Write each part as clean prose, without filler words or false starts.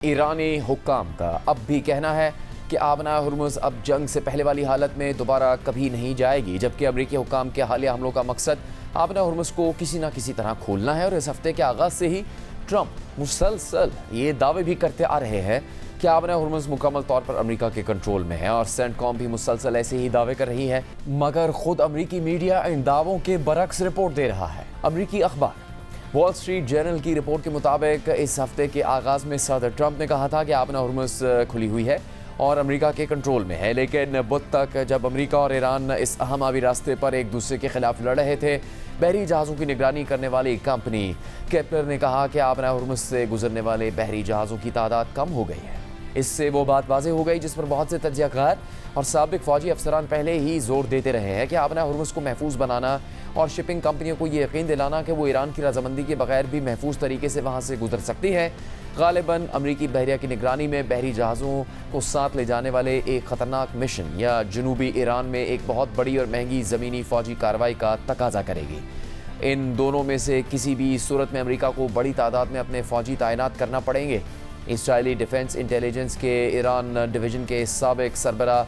ईरानी हुक्काम का अब भी कहना है कि आबना हुर्मुज़ अब जंग से पहले वाली हालत में दोबारा कभी नहीं जाएगी, जबकि अमरीकी हुक्काम के हालिया हमलों का मकसद आबना हुर्मुज़ को किसी न किसी तरह खोलना है। और इस हफ्ते के आगाज़ से ही ट्रंप मुसलसल ये दावे भी करते आ रहे हैं कि आबना हुर्मुज़ मुकम्मल तौर पर अमेरिका के कंट्रोल में है, और सेंटकॉम भी मुसलसल ऐसे ही दावे कर रही है। मगर खुद अमरीकी मीडिया इन दावों के बरक्स रिपोर्ट दे रहा है। अमरीकी अखबार वॉल स्ट्रीट जर्नल की रिपोर्ट के मुताबिक इस हफ्ते के आगाज़ में सदर ट्रंप ने कहा था कि आबना हुर्मुज़ खुली हुई है और अमेरिका के कंट्रोल में है, लेकिन बुध तक जब अमेरिका और ईरान इस अहम आबी रास्ते पर एक दूसरे के खिलाफ लड़ रहे थे, बहरी जहाज़ों की निगरानी करने वाली कंपनी केपलर ने कहा कि आबना हुर्मुज़ से गुजरने वाले बहरी जहाज़ों की तादाद कम हो गई है। इससे वो बात वाज़ेह हो गई जिस पर बहुत से तज्ज़ियाकार और साबिक फ़ौजी अफसरान पहले ही जोर देते रहे हैं कि आबना हुर्मुज़ को महफूज बनाना और शिपिंग कंपनियों को ये यकीन दिलाना कि वो ईरान की रजामंदी के बगैर भी महफूज तरीके से वहाँ से गुजर सकती है, गालिबन अमरीकी बहरिया की निगरानी में बहरी जहाज़ों को साथ ले जाने वाले एक ख़तरनाक मिशन या जनूबी ईरान में एक बहुत बड़ी और महंगी ज़मीनी फ़ौजी कार्रवाई का तकाजा करेगी। इन दोनों में से किसी भी सूरत में अमेरिका को बड़ी तादाद में अपने फ़ौजी तैनात करना पड़ेंगे। इसराइली डिफेंस इंटेलिजेंस के ईरान डिवीज़न के साबिक सरबरा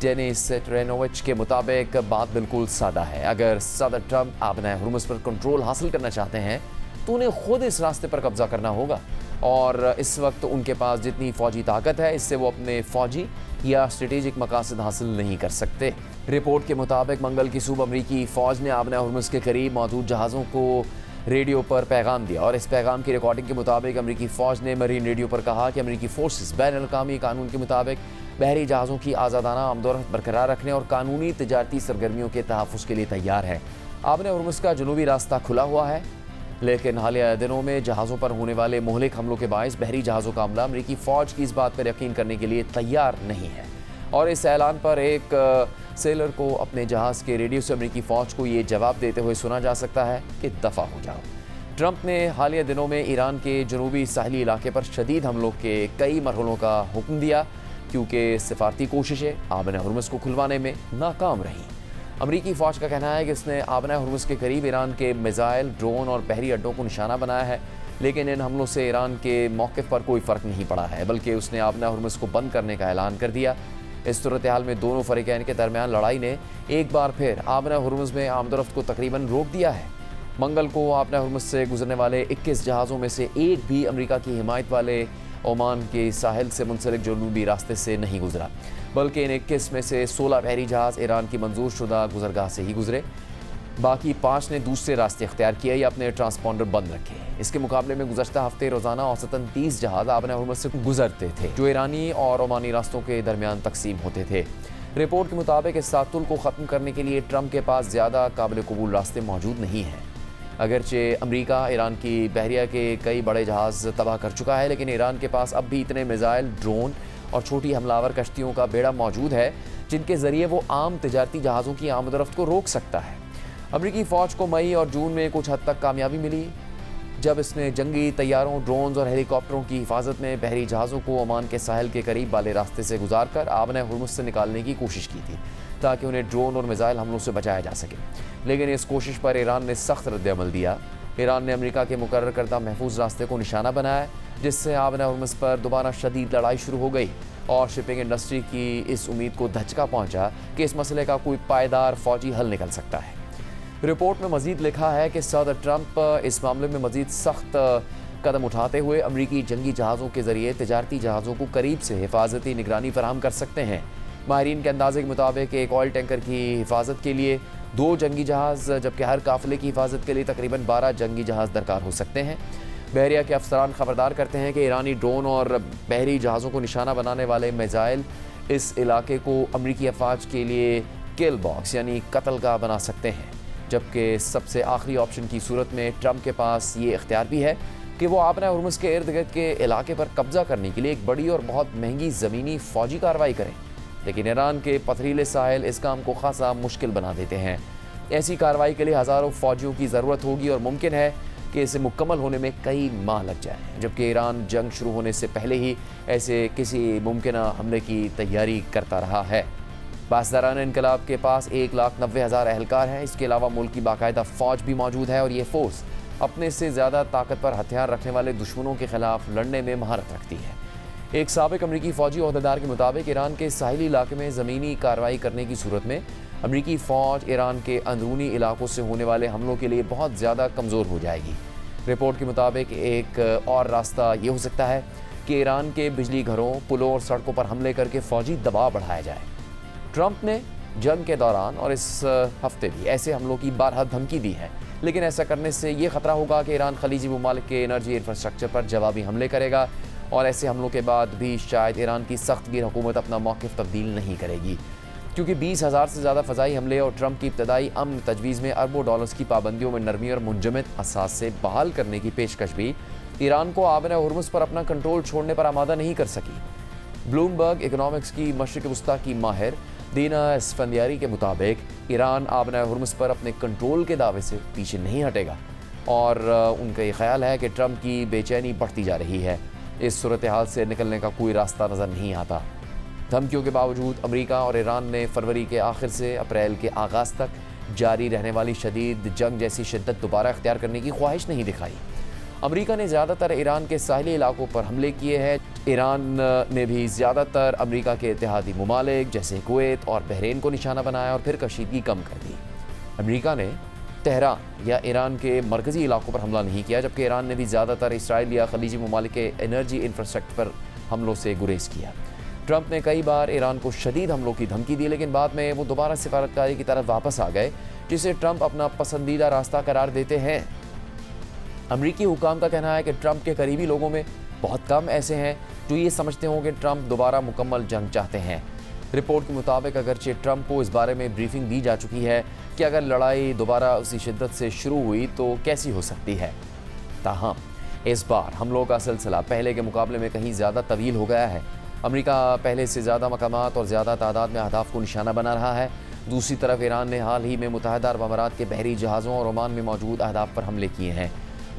डेनिस ट्रेनोविच के मुताबिक बात बिल्कुल सादा है। अगर सदर ट्रंप आबना हुर्मुज़ पर कंट्रोल हासिल करना चाहते हैं तो उन्हें खुद इस रास्ते पर कब्जा करना होगा, और इस वक्त उनके पास जितनी फ़ौजी ताकत है इससे वो अपने फ़ौजी या स्ट्रेटेजिक मकासद हासिल नहीं कर सकते। रिपोर्ट के मुताबिक मंगल की सुबह अमरीकी फ़ौज ने आबना हुर्मुज़ के करीब मौजूद जहाज़ों को रेडियो पर पैगाम दिया, और इस पैगाम की रिकॉर्डिंग के मुताबिक अमरीकी फ़ौज ने मरीन रेडियो पर कहा कि अमरीकी फोर्सेस बैनुल-अक़वामी कानून के मुताबिक बहरी जहाज़ों की आज़ादाना आमदोरफ्त बरकरार रखने और कानूनी तिजारती सरगर्मियों के तहफ़्फ़ुज़ के लिए तैयार है। आबना हुर्मुज़ का जनूबी रास्ता खुला हुआ है, लेकिन हालिया दिनों में जहाज़ों पर होने वाले मुहलिक हमलों के बायस बहरी जहाज़ों का अमला अमरीकी फ़ौज की इस बात पर यकीन करने के लिए तैयार नहीं है, और इस ऐलान पर एक सेलर को अपने जहाज़ के रेडियो से अमरीकी फ़ौज को ये जवाब देते हुए सुना जा सकता है कि दफ़ा हो जाओ। ट्रंप ने हालिया दिनों में ईरान के जनूबी साहली इलाके पर शदीद हमलों के कई मरहलों का हुक्म दिया, क्योंकि सिफारती कोशिशें आबना हुर्मुज़ को खुलवाने में नाकाम रहीं। अमरीकी फ़ौज का कहना है कि इसने आबना हुर्मुज़ के करीब ईरान के मिज़ाइल, ड्रोन और बहरी अड्डों को निशाना बनाया है, लेकिन इन हमलों से ईरान के मौक़िफ़ पर कोई फ़र्क नहीं पड़ा है, बल्कि उसने आबना हुर्मुज़ को बंद करने का ऐलान कर दिया। इस सूरत हाल में दोनों फ़रीक़ैन के दरमियान लड़ाई ने एक बार फिर आबना हुर्मुज़ में आमदोरफ्त को तकरीबन रोक दिया है। मंगल को आबना हुर्मुज़ से गुजरने वाले 21 जहाज़ों में से एक भी अमेरिका की हिमायत वाले ओमान के साहिल से मुंसलिक जनूबी रास्ते से नहीं गुजरा, बल्कि इन 21 में से 16 बहरी जहाज़ ईरान की मंजूर शुदा गुजरगाह से ही गुजरे। बाकी 5 ने दूसरे रास्ते इख्तियार किए या अपने ट्रांसपॉन्डर बंद रखे। इसके मुकाबले में गुज़श्ता हफ्ते रोज़ाना औसतन 30 जहाज़ आबना हुर्मुज़ से गुजरते थे, जो ईरानी और ओमानी रास्तों के दरमियान तकसीम होते थे। रिपोर्ट के मुताबिक इस तातुल को ख़त्म करने के लिए ट्रंप के पास ज़्यादा काबिल कबूल रास्ते मौजूद नहीं हैं। अगरचे अमेरिका ईरान की बहरिया के कई बड़े जहाज़ तबाह कर चुका है, लेकिन ईरान के पास अब भी इतने मिज़ाइल, ड्रोन और छोटी हमलावर कश्तियों का बेड़ा मौजूद है जिनके ज़रिए वो आम तिजारती जहाज़ों की आमदोरफ्त को रोक सकता है। अमरीकी फ़ौज को मई और जून में कुछ हद तक कामयाबी मिली, जब इसने जंगी तैयारों, ड्रोन्स और हेलीकॉप्टरों की हिफाजत में बहरी जहाज़ों को ओमान के साहिल के करीब वाले रास्ते से गुजार कर आबना हुर्मुज़ से निकालने की कोशिश की थी, ताकि उन्हें ड्रोन और मिज़ाइल हमलों से बचाया जा सके। लेकिन इस कोशिश पर ईरान ने सख्त रद्द-ए-अमल दिया। ईरान ने अमेरिका के मुकर्रर करदा महफूज रास्ते को निशाना बनाया, जिससे आबना हुर्मुज़ पर दोबारा शदीद लड़ाई शुरू हो गई, और शिपिंग इंडस्ट्री की इस उम्मीद को धचका पहुँचा कि इस मसले का कोई पायदार फ़ौजी हल निकल सकता है। रिपोर्ट में मज़ीद लिखा है कि सदर ट्रंप इस मामले में मज़ीद सख्त कदम उठाते हुए अमरीकी जंगी जहाज़ों के ज़रिए तिजारती जहाज़ों को करीब से हिफाजती निगरानी फराहम कर सकते हैं। माहिरीन के अंदाजे के मुताबिक एक ऑयल टैंकर की हिफाजत के लिए 2 जंगी जहाज़, जबकि हर काफ़िले की हिफाजत के लिए तकरीबन 12 जंगी जहाज़ दरकार हो सकते हैं। बहरिया के अफसरान खबरदार करते हैं कि ईरानी ड्रोन और बहरी जहाज़ों को निशाना बनाने वाले मिज़ाइल इस इलाके को अमरीकी अफवाज के लिए किल बॉक्स यानी कत्लगाह बना सकते हैं, जबकि सबसे आखिरी ऑप्शन की सूरत में ट्रंप के पास ये इख्तियार भी है कि वो आबना हुर्मुज़ के इर्द गिर्द के इलाके पर कब्जा करने के लिए एक बड़ी और बहुत महंगी ज़मीनी फ़ौजी कार्रवाई करें, लेकिन ईरान के पथरीले साहिल इस काम को खासा मुश्किल बना देते हैं। ऐसी कार्रवाई के लिए हज़ारों फ़ौजियों की ज़रूरत होगी, और मुमकिन है कि इसे मुकम्मल होने में कई माह लग जाए, जबकि ईरान जंग शुरू होने से पहले ही ऐसे किसी मुमकिना हमले की तैयारी करता रहा है। पासदारान इनकलाब के पास 1,90,000 एहलकार हैं। इसके अलावा मुल्क की बाकायदा फ़ौज भी मौजूद है, और ये फ़ोर्स अपने से ज़्यादा ताकत पर हथियार रखने वाले दुश्मनों के खिलाफ लड़ने में महारत रखती है। ایک سابق امریکی فوجی عہدیدار کے مطابق ایران کے ساحلی علاقے میں زمینی کارروائی کرنے کی صورت میں امریکی فوج ایران کے اندرونی علاقوں سے ہونے والے حملوں کے لیے بہت زیادہ کمزور ہو جائے گی۔ رپورٹ کے مطابق ایک اور راستہ یہ ہو سکتا ہے کہ ایران کے بجلی گھروں، پلوں اور سڑکوں پر حملے کر کے فوجی دباؤ بڑھایا جائے۔ ٹرمپ نے جنگ کے دوران اور اس ہفتے بھی ایسے حملوں کی بارہا دھمکی دی ہے، لیکن ایسا کرنے سے یہ خطرہ ہوگا کہ ایران خلیجی ممالک کے انرجی انفراسٹرکچر پر جوابی حملے کرے گا، اور ایسے حملوں کے بعد بھی شاید ایران کی سخت گیر حکومت اپنا موقف تبدیل نہیں کرے گی، کیونکہ 20,000 سے زیادہ فضائی حملے اور ٹرمپ کی ابتدائی امن تجویز میں اربوں ڈالرز کی پابندیوں میں نرمی اور منجمد اثاث سے بحال کرنے کی پیشکش بھی ایران کو آبِ ہرمز پر اپنا کنٹرول چھوڑنے پر آمادہ نہیں کر سکی۔ بلومبرگ اکنامکس کی مشرق وسطیٰ کی ماہر دینا اسفندیاری کے مطابق ایران آبِ ہرمز پر اپنے کنٹرول کے دعوے سے پیچھے نہیں ہٹے گا، اور ان کا یہ خیال ہے کہ ٹرمپ کی بے چینی بڑھتی جا رہی ہے۔ اس صورتحال سے نکلنے کا کوئی راستہ نظر نہیں آتا۔ دھمکیوں کے باوجود امریکہ اور ایران نے فروری کے آخر سے اپریل کے آغاز تک جاری رہنے والی شدید جنگ جیسی شدت دوبارہ اختیار کرنے کی خواہش نہیں دکھائی۔ امریکہ نے زیادہ تر ایران کے ساحلی علاقوں پر حملے کیے ہیں۔ ایران نے بھی زیادہ تر امریکہ کے اتحادی ممالک جیسے کویت اور بحرین کو نشانہ بنایا اور پھر کشیدگی کم کر دی۔ امریکہ نے تہران یا ایران کے مرکزی علاقوں پر حملہ نہیں کیا، جبکہ ایران نے بھی زیادہ تر اسرائیل یا خلیجی ممالک کے انرجی انفراسٹرکچر پر حملوں سے گریز کیا۔ ٹرمپ نے کئی بار ایران کو شدید حملوں کی دھمکی دی، لیکن بعد میں وہ دوبارہ سفارتکاری کی طرف واپس آ گئے، جسے ٹرمپ اپنا پسندیدہ راستہ قرار دیتے ہیں۔ امریکی حکام کا کہنا ہے کہ ٹرمپ کے قریبی لوگوں میں بہت کم ایسے ہیں جو یہ سمجھتے ہوں کہ ٹرمپ دوبارہ مکمل جنگ چاہتے ہیں۔ رپورٹ کے مطابق اگرچہ ٹرمپ کو اس بارے میں بریفنگ دی جا چکی ہے کہ اگر لڑائی دوبارہ اسی شدت سے شروع ہوئی تو کیسی ہو سکتی ہے، تاہم اس بار حملوں کا سلسلہ پہلے کے مقابلے میں کہیں زیادہ طویل ہو گیا ہے۔ امریکہ پہلے سے زیادہ مقامات اور زیادہ تعداد میں اہداف کو نشانہ بنا رہا ہے۔ دوسری طرف ایران نے حال ہی میں متحدہ عرب امارات کے بحری جہازوں اور عمان میں موجود اہداف پر حملے کیے ہیں۔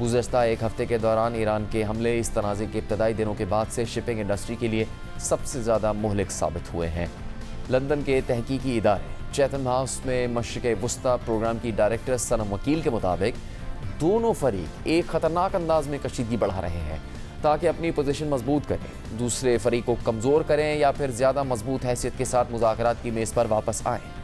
گزشتہ ایک ہفتے کے دوران ایران کے حملے اس تنازع کے ابتدائی دنوں کے بعد سے شپنگ انڈسٹری کے لیے سب سے زیادہ مہلک ثابت ہوئے ہیں۔ لندن کے تحقیقی ادارے چیتھم ہاؤس میں مشرق وسطیٰ پروگرام کی ڈائریکٹر صنم وکیل کے مطابق دونوں فریق ایک خطرناک انداز میں کشیدگی بڑھا رہے ہیں تاکہ اپنی پوزیشن مضبوط کریں، دوسرے فریق کو کمزور کریں یا پھر زیادہ مضبوط حیثیت کے ساتھ مذاکرات کی میز پر واپس آئیں۔